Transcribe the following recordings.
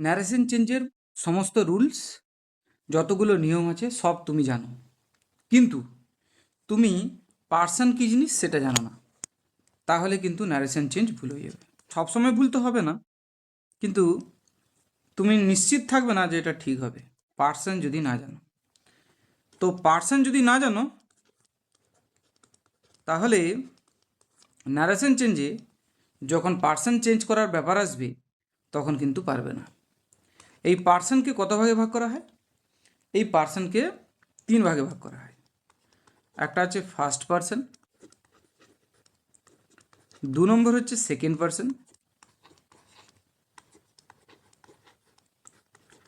Narration চেঞ্জের সমস্ত rules, যতগুলো নিয়ম আছে সব তুমি জানো, কিন্তু তুমি পার্সন কী জিনিস সেটা জানো না, তাহলে কিন্তু ন্যারেশন চেঞ্জ ভুল হয়ে যাবে। সবসময় ভুল তো হবে না, কিন্তু তুমি নিশ্চিত থাকবে না যে এটা ঠিক হবে পার্সন যদি না জানো। তো পার্সন যদি না জানো তাহলে ন্যারেশন চেঞ্জে যখন পার্সন চেঞ্জ করার ব্যাপার আসবে তখন কিন্তু পারবে না। এই পার্সনকে কত ভাগে ভাগ করা হয়? এই পার্সনকে 3 ভাগে ভাগ করা হয়। একটা হচ্ছে ফার্স্ট পার্সন, 2 নম্বর হচ্ছে সেকেন্ড পার্সন,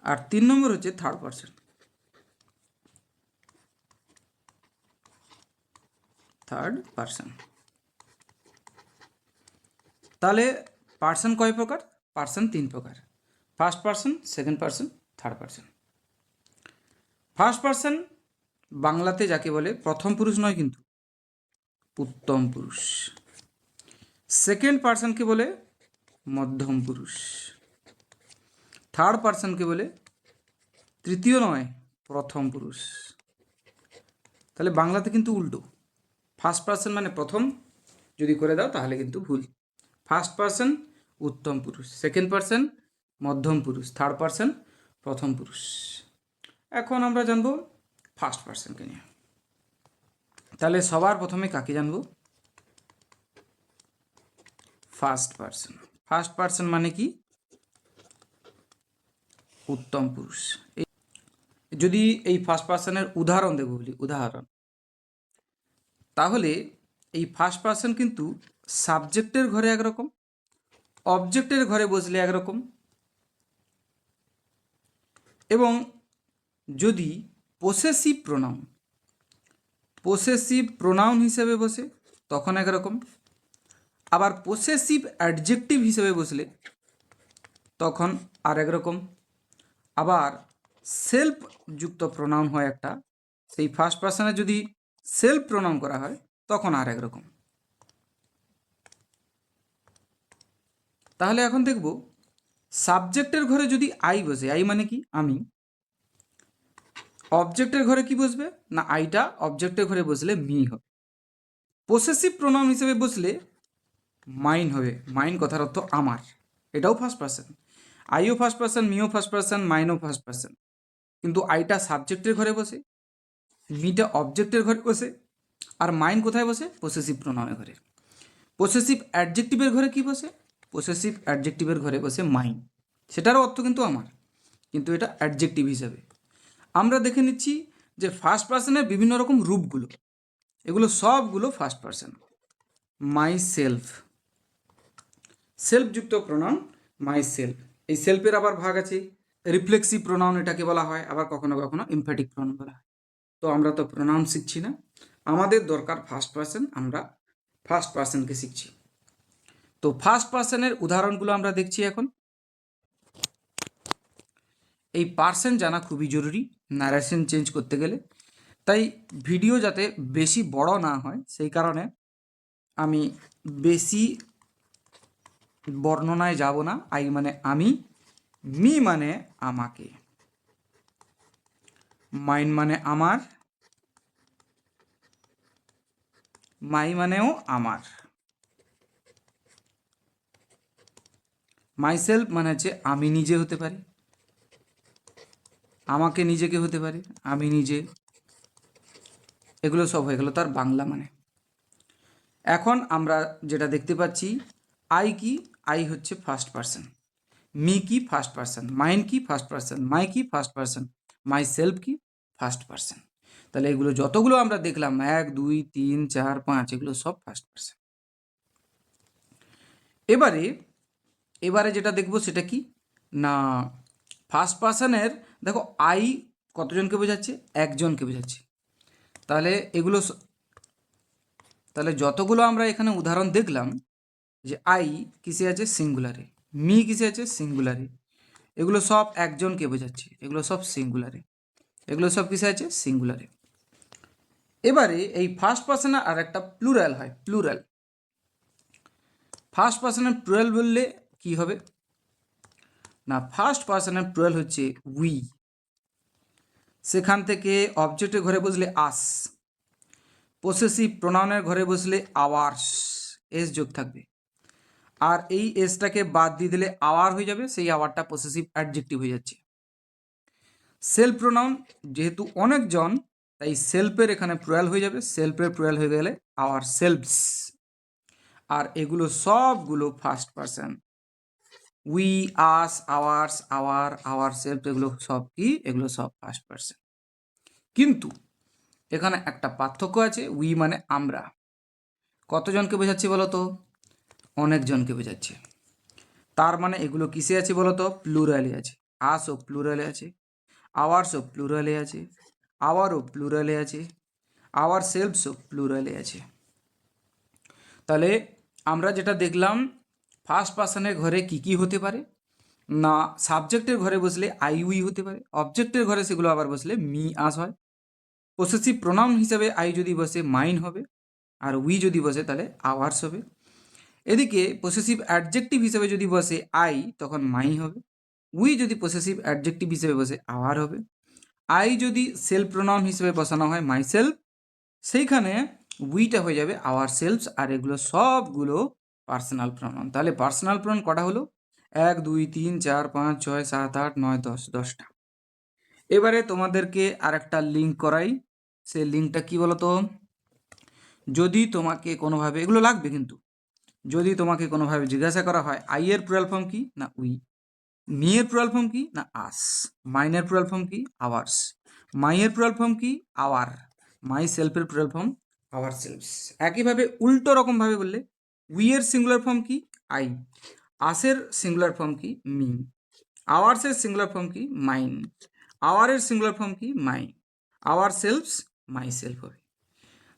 আর 3 নম্বর হচ্ছে থার্ড পার্সন। তাহলে পার্সন কয় প্রকার? পার্সন 3 প্রকার, first person, second person, third person. First person বাংলাতে যাকে বলে প্রথম পুরুষ নয় কিন্তু উত্তম পুরুষ। সেকেন্ড পার্সনকে বলে মধ্যম পুরুষ। থার্ড পার্সনকে বলে তৃতীয় নয় প্রথম পুরুষ। তাহলে বাংলাতে কিন্তু উল্টো, ফার্স্ট পার্সন মানে প্রথম যদি করে দাও তাহলে কিন্তু ভুল। ফার্স্ট পার্সন উত্তম পুরুষ, সেকেন্ড পার্সন মধ্যম পুরুষ, থার্ড পার্সন প্রথম পুরুষ। এখন আমরা জানবো ফার্স্ট পার্সনকে নিয়ে। তাহলে সবার প্রথমে কাকে জানবো? First person. ফার্স্ট পার্সন মানে কি? উত্তম পুরুষ। যদি এই ফার্স্ট পার্সনের উদাহরণ দেবো বলি, উদাহরণ, তাহলে এই ফার্স্ট পার্সন কিন্তু সাবজেক্টের ঘরে একরকম, অবজেক্টের ঘরে বসলে একরকম, এবং যদি পসেসিভ প্রোনাউন হিসেবে বসে তখন একরকম, আবার পসেসিভ অ্যাডজেক্টিভ হিসেবে বসলে তখন আর একরকম, আবার সেলফ যুক্ত প্রোনাউন হয় একটা, সেই ফার্স্ট পার্সনে যদি সেলফ প্রোনাউন করা হয় তখন আর একরকম। তাহলে এখন দেখব সাবজেক্টের ঘরে যদি আই বসে, আই মানে কি? আমি। অবজেক্টের ঘরে কি বসবে না, আইটা অবজেক্টের ঘরে বসলে মি হবে। পসেসিভ প্রোনাউন হিসেবে বসলে মাইন হবে। মাইন কথার অর্থ আমার, এটাও ফার্স্ট পার্সন। আইও ফার্স্ট পার্সন, মিও ফার্স্ট পার্সন, মাইনও ফার্স্ট পার্সন, কিন্তু আইটা সাবজেক্টের ঘরে বসে, মিটা অবজেক্টের ঘরে বসে, আর মাইন কোথায় বসে? পসেসিভ প্রোনাউনের ঘরে। পসেসিভ অ্যাডজেক্টিভের ঘরে কি বসে? পসেসিভ অ্যাডজেক্টিভের ঘরে বসে মাইন, সেটারও অর্থ কিন্তু আমার, কিন্তু এটা অ্যাডজেক্টিভ হিসাবে। আমরা দেখে নিচ্ছি যে ফার্স্ট পার্সনের বিভিন্ন রকম রূপগুলো, এগুলো সবগুলো ফার্স্ট পার্সন। মাই সেলফ, সেলফযুক্ত প্রোনাউন মাই সেলফ। এই সেলফের আবার ভাগ আছে, রিফ্লেক্সিভ প্রোনাউন এটাকে বলা হয়, আবার কখনো কখনো এমফ্যাটিক প্রোনাউন বলা হয়। তো আমরা তো প্রোনাউন শিখছি না, আমাদের দরকার ফার্স্ট পার্সন, আমরা ফার্স্ট পার্সনকে শিখছি। তো ফার্স্ট পার্সনের উদাহরণগুলো আমরা দেখছি এখন। এই পার্সন জানা খুবই জরুরি ন্যারেশন চেঞ্জ করতে গেলে, তাই ভিডিও যাতে বেশি বড় না হয় সেই কারণে আমি বেশি বর্ণনায় যাব না। আই মানে আমি, মি মানে আমাকে, মাইন মানে আমার, মাই মানেও আমার, মাইসেলফ মানে হচ্ছে আমি নিজে হতে পারি, আমাকে নিজেকে হতে পারে, আমি নিজে, এগুলো সব হয়ে গেল তার বাংলা মানে। এখন আমরা যেটা দেখতে পাচ্ছি, আই কি? আই হচ্ছে ফার্স্ট পার্সন। মি কি? First person. মাইন কি? First person. মাই কি? First person. মাই সেলফ কি? First person. তাহলে এগুলো যতগুলো আমরা দেখলাম 1 2 3 4 5, এগুলো সব ফার্স্ট পার্সন। এবারে যেটা দেখব সেটা কি না, ফার্স্ট পার্সনের দেখো আই কতজনকে বোঝাচ্ছে? একজনকে বোঝাচ্ছে। তাহলে এগুলো তাহলে যতগুলো আমরা এখানে উদাহরণ দেখলাম যে আই কিসে আছে? সিঙ্গুলারে। মি কিসে আছে? সিঙ্গুলারে। এগুলো সব একজনকে বোঝাচ্ছে, এগুলো সব সিঙ্গুলারে, এগুলো সব কিসে আছে? সিঙ্গুলারে। এবারে এই ফার্স্ট পার্সনের আর একটা প্লুরাল হয়, প্লুরাল। ফার্স্ট পার্সনের প্লুরাল বললে কি হবে? না, ফার্স্ট পার্সনের প্লুরাল হচ্ছে উই। সেখান থেকে অবজেক্টের ঘরে বসলে আস, পসেসিভ প্রোনাউনের ঘরে বসলে আওয়ার্স, এস যোগ থাকবে। আর এই এসটাকে বাদ দিয়ে দিলে আওয়ার হয়ে যাবে, সেই আওয়ারটা পসেসিভ অ্যাডজেক্টিভ হয়ে যাচ্ছে। সেলফ প্রোনাউন যেহেতু অনেকজন, তাই সেলফের এখানে প্লুরাল হয়ে যাবে, সেলফের প্লুরাল হয়ে গেলে আওয়ার সেলফস। আর এগুলো সবগুলো first person. We, us, hours, our self, এগুলো সব কি? এগুলো সব ফার্স্ট পার্সন। কিন্তু এখানে একটা পার্থক্য আছে। উই মানে আমরা। কতজনকে বোঝাচ্ছি বলো তো? অনেকজনকে বোঝাচ্ছে। তার মানে এগুলো কিসে আছে বলো তো? প্লুরালে আছে। আসও প্লুরালে আছে, আওয়ার্সও প্লুরালে আছে, আওয়ারও প্লুরালে আছে, আওয়ার সেলফসও প্লুরালে আছে। তাহলে আমরা যেটা দেখলাম, ফার্স্ট পার্সনের ঘরে কি কি হতে পারে না, সাবজেক্টের ঘরে বসলে আই উই হতে পারে, অবজেক্টের ঘরে সেগুলো আবার বসলে মি আস হয়। পসেসিভ প্রোনাউন হিসাবে আই যদি বসে মাইন হবে, আর উই যদি বসে তাহলে আওয়ার্স হবে। এদিকে পসেসিভ অ্যাডজেক্টিভ হিসেবে যদি বসে আই, তখন মাই হবে। উই যদি পসেসিভ অ্যাডজেক্টিভ হিসেবে বসে আওয়ার হবে। আই যদি সেলফ প্রোনাউন হিসেবে বসানো হয় মাই সেলফ, সেইখানে উইটা হয়ে যাবে আওয়ার সেলফস। আর এগুলো সবগুলো পার্সোনাল প্রোনাউন। তাহলে পার্সোনাল প্রোনাউন কটা হলো? 1, 2, 3, 4, 5, 6, 7, 8, 9, 10, 10টা। এবারে তোমাদেরকে আর একটা লিঙ্ক করাই। সেই লিঙ্কটা কি বলতো? যদি তোমাকে কোনোভাবে, এগুলো লাগবে কিন্তু, যদি তোমাকে কোনোভাবে জিজ্ঞাসা করা হয় আই এর প্লুরাল ফর্ম কি? না উই। মি এর প্লুরাল ফর্ম কি? না আস। মাইনের প্লুরাল ফর্ম কি? আওয়ার্স। মাই এর প্লুরাল ফর্ম কি? আওয়ার। মাই সেলফের প্লুরাল ফর্ম আওয়ার সেলফস। একইভাবে উল্টো রকমভাবে বললে, উই এর সিঙ্গুলার ফর্ম কি? আই। আসের সিঙ্গুলার ফর্ম কি? মি। আওয়ার্সের সিঙ্গুলার ফর্ম কি? মাইন। আওয়ারের সিঙ্গুলার ফর্ম কি? মাই। আওয়ার সেলফস মাই সেলফ হবে।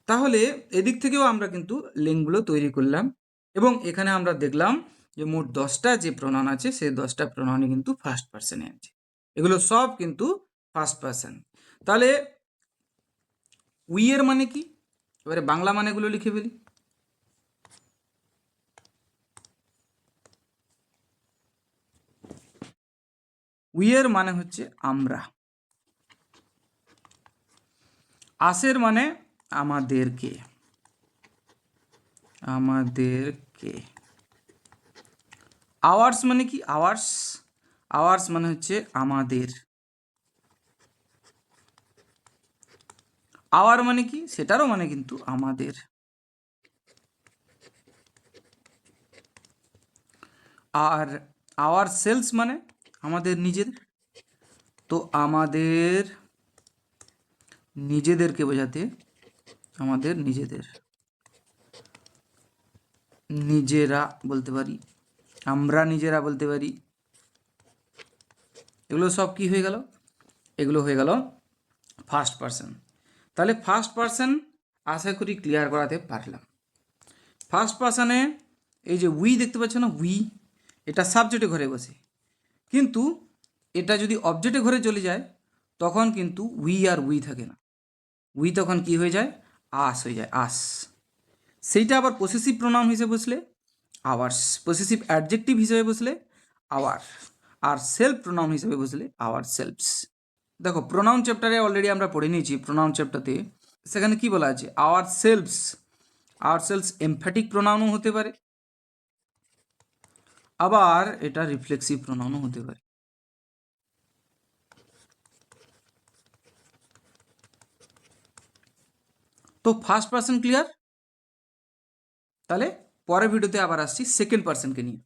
তাহলে এদিক থেকেও আমরা কিন্তু লিঙ্কগুলো তৈরি করলাম, এবং এখানে আমরা দেখলাম যে মোট 10টা যে প্রোনাউন আছে, সেই 10টা প্রোনাউনই কিন্তু ফার্স্ট পার্সনে আছে। এগুলো সব কিন্তু ফার্স্ট পার্সন। তাহলে উই এর মানে কি? এবারে বাংলা মানেগুলো লিখে ফেলি। উই এর মানে হচ্ছে আমরা। আসের মানে আমাদেরকে, আমাদেরকে। আওয়ার্স মানে কি? আওয়ার্স, আওয়ার্স মানে হচ্ছে আমাদের। আওয়ার মানে কি? সেটারও মানে কিন্তু আমাদের। আর আওয়ার সেলস মানে আমাদের নিজেদের। তো আমাদের নিজেদেরকে বোঝাতে আমাদের নিজেদের, নিজেরা বলতে পারি, আমরা নিজেরা বলতে পারি। এগুলো সব কি হয়ে গেল? এগুলো হয়ে গেল ফার্স্ট পার্সন। তাহলে ফার্স্ট পার্সন আশা করি ক্লিয়ার করাতে পারলাম। ফার্স্ট পার্সনে এই যে উই দেখতে পাচ্ছ না, উই, এটা সাবজেক্টে ঘরে বসে। কিন্তু এটা যদি অবজেক্টে ঘরে চলে যায়, তখন কিন্তু উই আর উই থাকে না। উই তখন কি হয়ে যায়? আস হয়ে যায়, আস। সেইটা আবার পসেসিভ প্রোনাউন হিসেবে বসলে আওয়ার্স, পসেসিভ অ্যাডজেক্টিভ হিসেবে বসলে আওয়ার, আর সেলফ প্রোনাউন হিসেবে বসলে আওয়ার সেলফস। দেখো প্রোনাউন চ্যাপ্টারে অলরেডি আমরা পড়ে নিয়েছি। প্রোনাউন চ্যাপ্টারতে সেখানে কি বলা আছে? Ourselves. Ourselves emphatic প্রোনাউনও হতে পারে, আবার এটা রিফ্লেক্সিভ প্রোনাউনও হতে পারে। তো ফার্স্ট পার্সন ক্লিয়ার। তাহলে পরের ভিডিওতে আবার আসছি সেকেন্ড পার্সনকে নিয়ে।